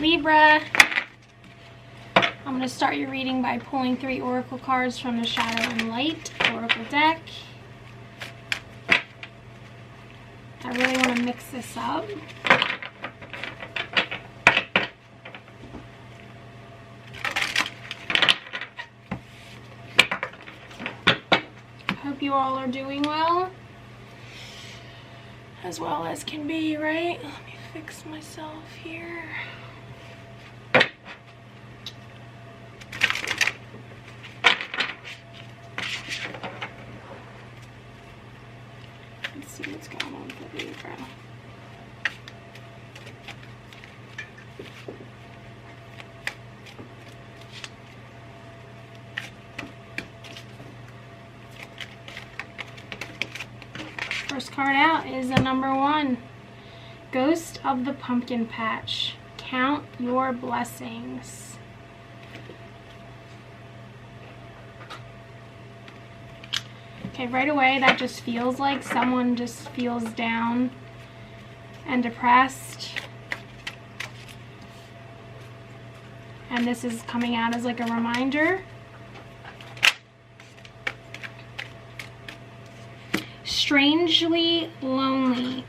Libra, I'm going to start your reading by pulling 3 oracle cards from the Shadow and Light oracle deck. I really want to mix this up. Hope you all are doing well as can be, right? Let me fix myself here. Let's see what's going on with the Libra. First card out is the number 1, Ghost of the Pumpkin Patch. Count your blessings. Okay, right away that just feels like someone just feels down and depressed. And this is coming out as like a reminder. Strangely lonely.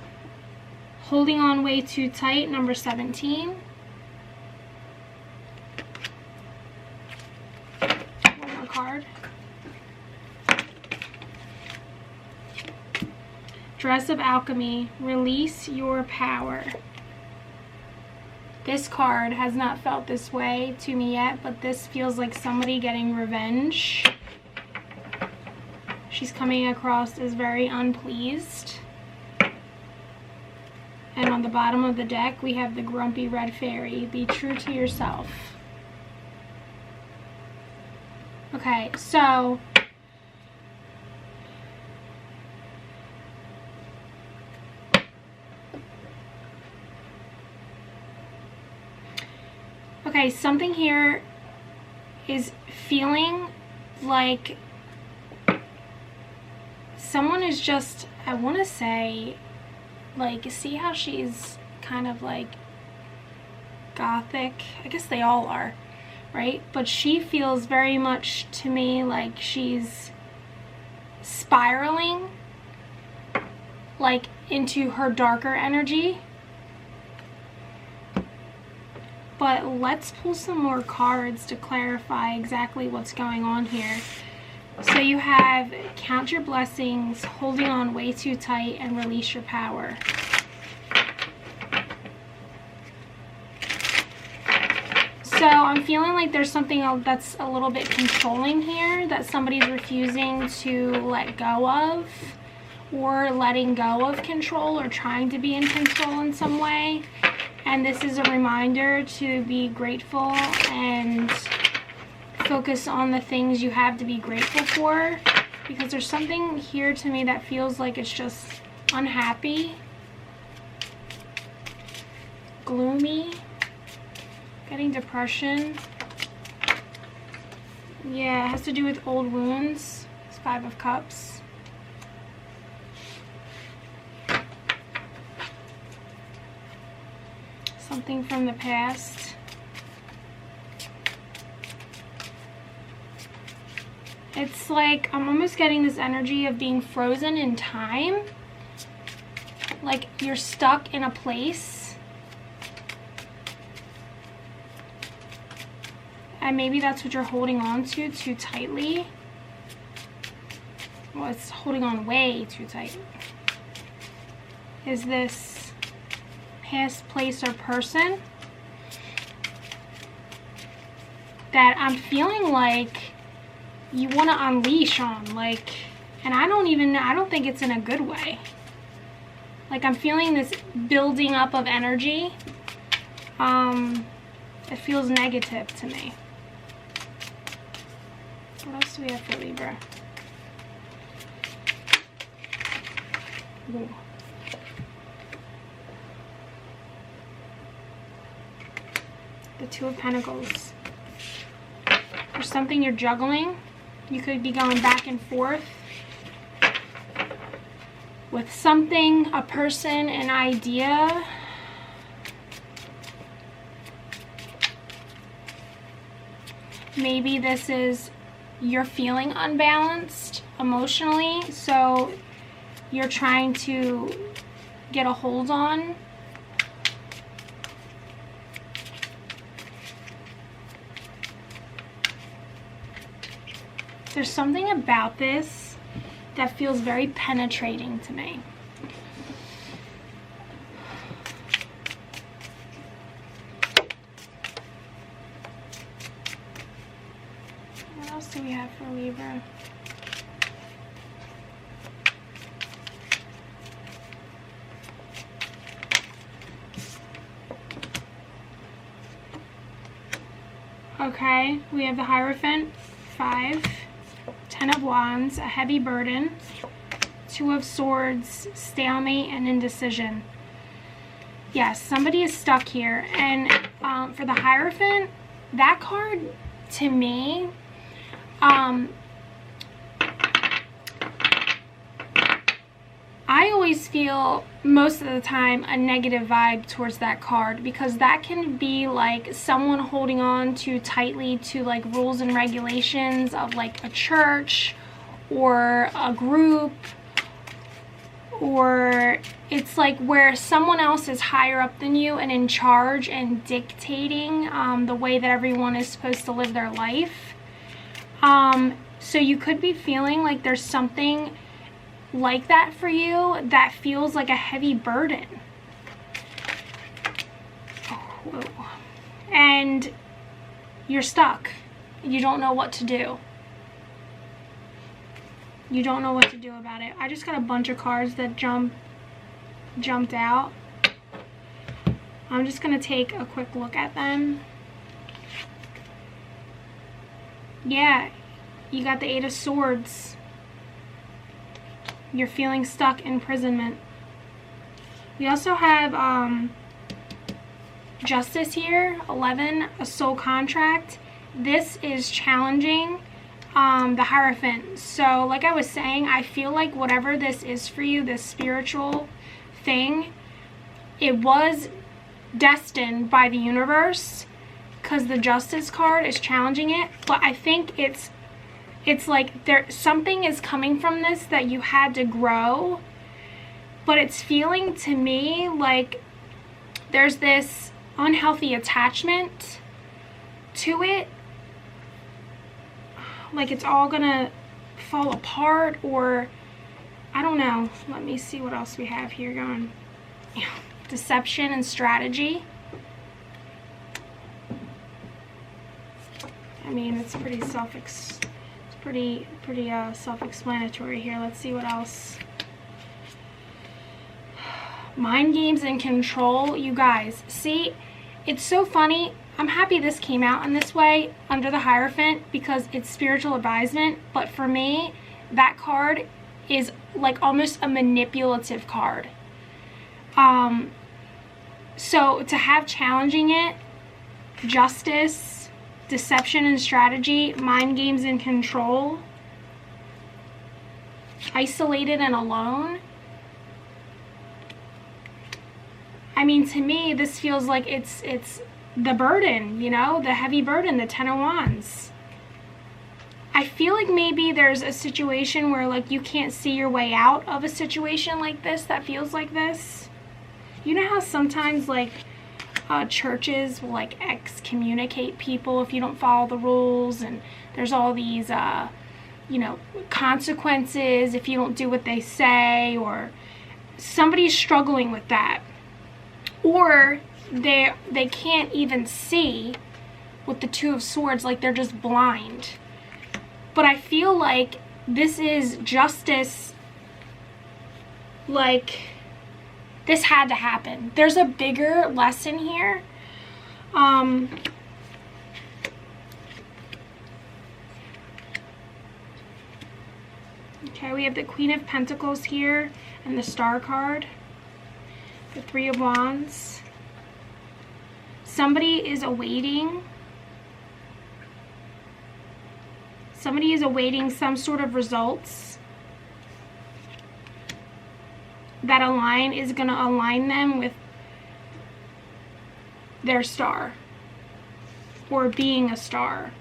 Holding on way too tight, number 17. One more card. Dress of Alchemy. Release your power. This card has not felt this way to me yet, but this feels like somebody getting revenge. She's coming across as very unpleased. And on the bottom of the deck, we have the Grumpy Red Fairy. Be true to yourself. Okay, so something here is feeling like someone is just, I want to say, like, see how she's kind of like gothic? I guess they all are, right? But she feels very much to me like she's spiraling like into her darker energy. But let's pull some more cards to clarify exactly what's going on here. So you have count your blessings, holding on way too tight, and release your power. So I'm feeling like there's something that's a little bit controlling here that somebody's refusing to let go of, or letting go of control, or trying to be in control in some way. And this is a reminder to be grateful and focus on the things you have to be grateful for, because there's something here to me that feels like it's just unhappy, gloomy, getting depression. Yeah, it has to do with old wounds. It's 5 of Cups. Something from the past. It's like I'm almost getting this energy of being frozen in time. Like you're stuck in a place. And maybe that's what you're holding on to too tightly. Well, it's holding on way too tight. Is this past place or person that I'm feeling like you want to unleash on, like, and I don't think it's in a good way. Like I'm feeling this building up of energy. It feels negative to me. What else do we have for Libra? Ooh. The 2 of Pentacles. There's something you're juggling. You could be going back and forth with something, a person, an idea. maybe this is you're feeling unbalanced emotionally, so you're trying to get a hold on. There's something about this that feels very penetrating to me. What else do we have for Libra? Okay, we have the Hierophant, 5, 10 of Wands, a heavy burden, 2 of Swords, stalemate, and indecision. Yes, somebody is stuck here. And for the Hierophant, that card, to me, I always feel most of the time a negative vibe towards that card, because that can be like someone holding on too tightly to like rules and regulations of like a church or a group, or it's like where someone else is higher up than you and in charge and dictating the way that everyone is supposed to live their life. So you could be feeling like there's something like that for you that feels like a heavy burden. Oh, and you're stuck. You don't know what to do. You don't know what to do about it. I just got a bunch of cards that jumped out. I'm just gonna take a quick look at them. Yeah, you got the 8 of Swords. You're feeling stuck, imprisonment. We also have Justice here, 11, a soul contract. This is challenging the Hierophant. So like I was saying, I feel like whatever this is for you, this spiritual thing, it was destined by the universe, because the Justice card is challenging it. But I think it's like something is coming from this that you had to grow, but it's feeling to me like there's this unhealthy attachment to it, like it's all gonna fall apart, or I don't know. Let me see what else we have here going. Deception and strategy. I mean, it's pretty self-explanatory here. Let's see what else. Mind games and control. You guys, see, it's so funny. I'm happy this came out in this way under the Hierophant because it's spiritual advisement, but for me, that card is like almost a manipulative card. So to have challenging it, Justice, deception and strategy, mind games and control, isolated and alone. I mean, to me, this feels like it's the burden, you know, the heavy burden, the 10 of Wands. I feel like maybe there's a situation where like you can't see your way out of a situation like this that feels like this. You know how sometimes like churches will like excommunicate people if you don't follow the rules, and there's all these you know, consequences if you don't do what they say, or somebody's struggling with that, or they can't even see with the 2 of Swords, like they're just blind. But I feel like this is Justice, like this had to happen. There's a bigger lesson here. Okay, we have the Queen of Pentacles here and the Star card, the 3 of Wands. Somebody is awaiting some sort of results that is going to align them with their star or being a star.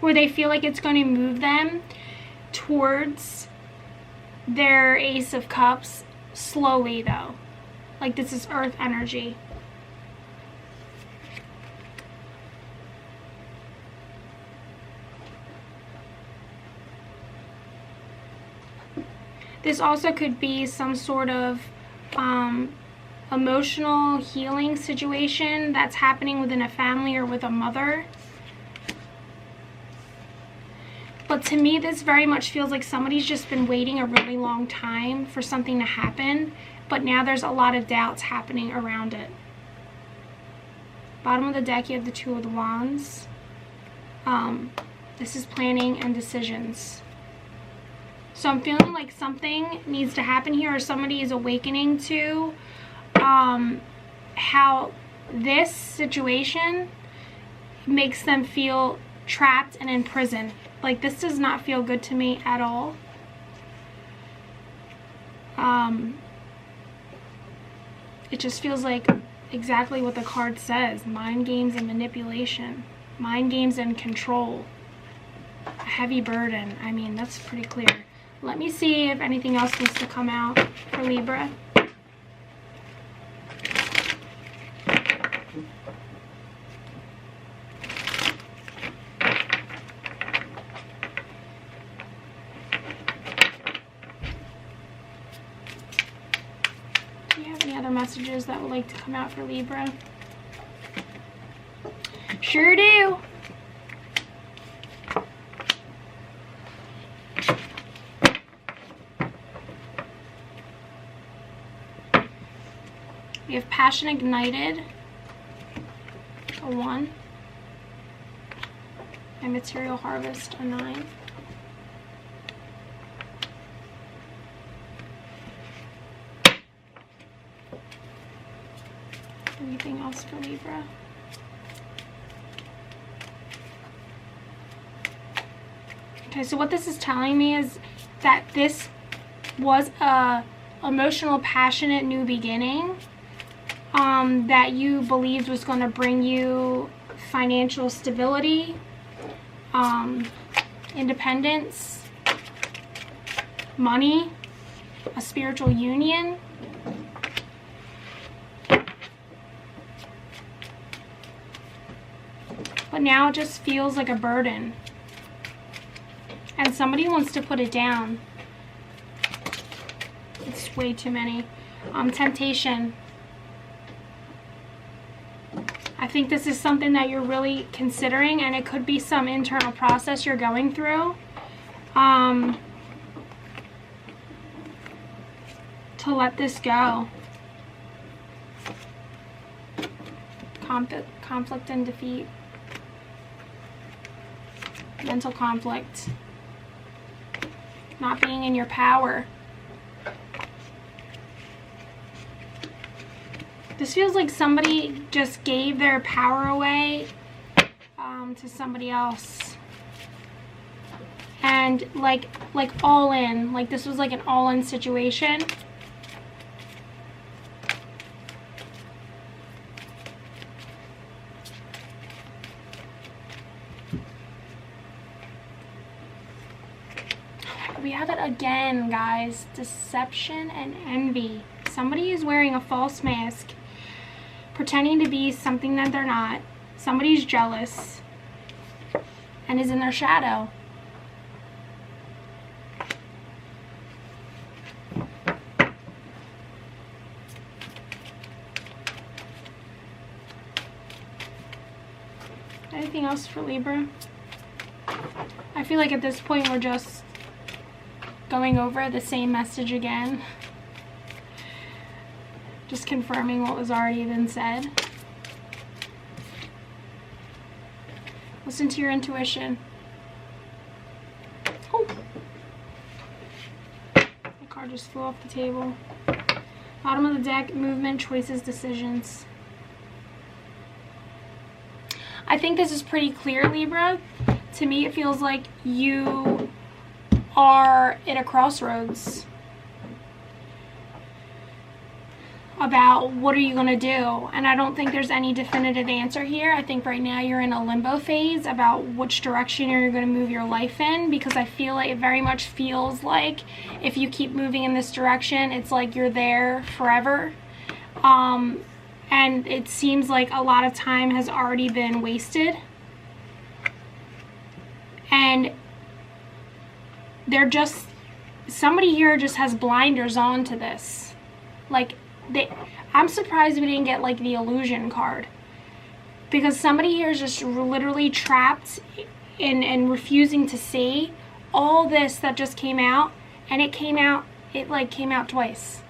or they feel like it's going to move them towards their Ace of Cups slowly though. Like this is earth energy. This also could be some sort of emotional healing situation that's happening within a family or with a mother. But to me, this very much feels like somebody's just been waiting a really long time for something to happen, but now there's a lot of doubts happening around it. Bottom of the deck, you have the Two of the Wands. This is planning and decisions. So I'm feeling like something needs to happen here, or somebody is awakening to how this situation makes them feel trapped and in prison. Like this does not feel good to me at all. It just feels like exactly what the card says. Mind games and manipulation. Mind games and control. A heavy burden. I mean, that's pretty clear. Let me see if anything else needs to come out for Libra. Do you have any other messages that would like to come out for Libra? Sure do. We have Passion Ignited, a 1, and Material Harvest, a 9. Anything else for Libra? Okay, so what this is telling me is that this was a emotional, passionate new beginning that you believed was going to bring you financial stability, independence, money, a spiritual union. But now it just feels like a burden. And somebody wants to put it down. It's way too many. Temptation. I think this is something that you're really considering, and it could be some internal process you're going through. To let this go. Conflict and defeat. Mental conflict. Not being in your power. This feels like somebody just gave their power away to somebody else. And like all in. Like this was like an all-in situation. We have it again, guys. Deception and envy. Somebody is wearing a false mask, pretending to be something that they're not. Somebody's jealous and is in their shadow. Anything else for Libra? I feel like at this point we're just going over the same message again. Just confirming what was already been said. Listen to your intuition. Oh! The card just flew off the table. Bottom of the deck, movement, choices, decisions. I think this is pretty clear, Libra. To me, it feels like you are at a crossroads. about what are you going to do. And I don't think there's any definitive answer here. I think right now you're in a limbo phase about which direction you're going to move your life in, because I feel like it very much feels like if you keep moving in this direction, it's like you're there forever. And it seems like a lot of time has already been wasted. And they're just, somebody here just has blinders on to this. Like, I'm surprised we didn't get like the illusion card, because somebody here is just literally trapped in refusing to see all this that just came out, and it came out twice.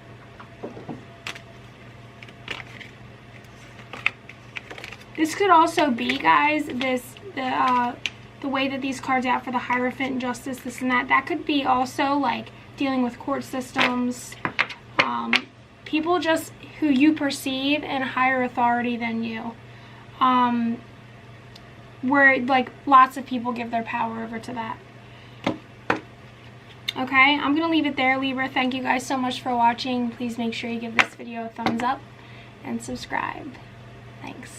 This could also be, guys, the way that these cards out for the Hierophant, Justice, this and that could be also like dealing with court systems, people just who you perceive in higher authority than you, where like lots of people give their power over to that. Okay, I'm gonna leave it there, Libra. Thank you guys so much for watching. Please make sure you give this video a thumbs up and subscribe. Thanks.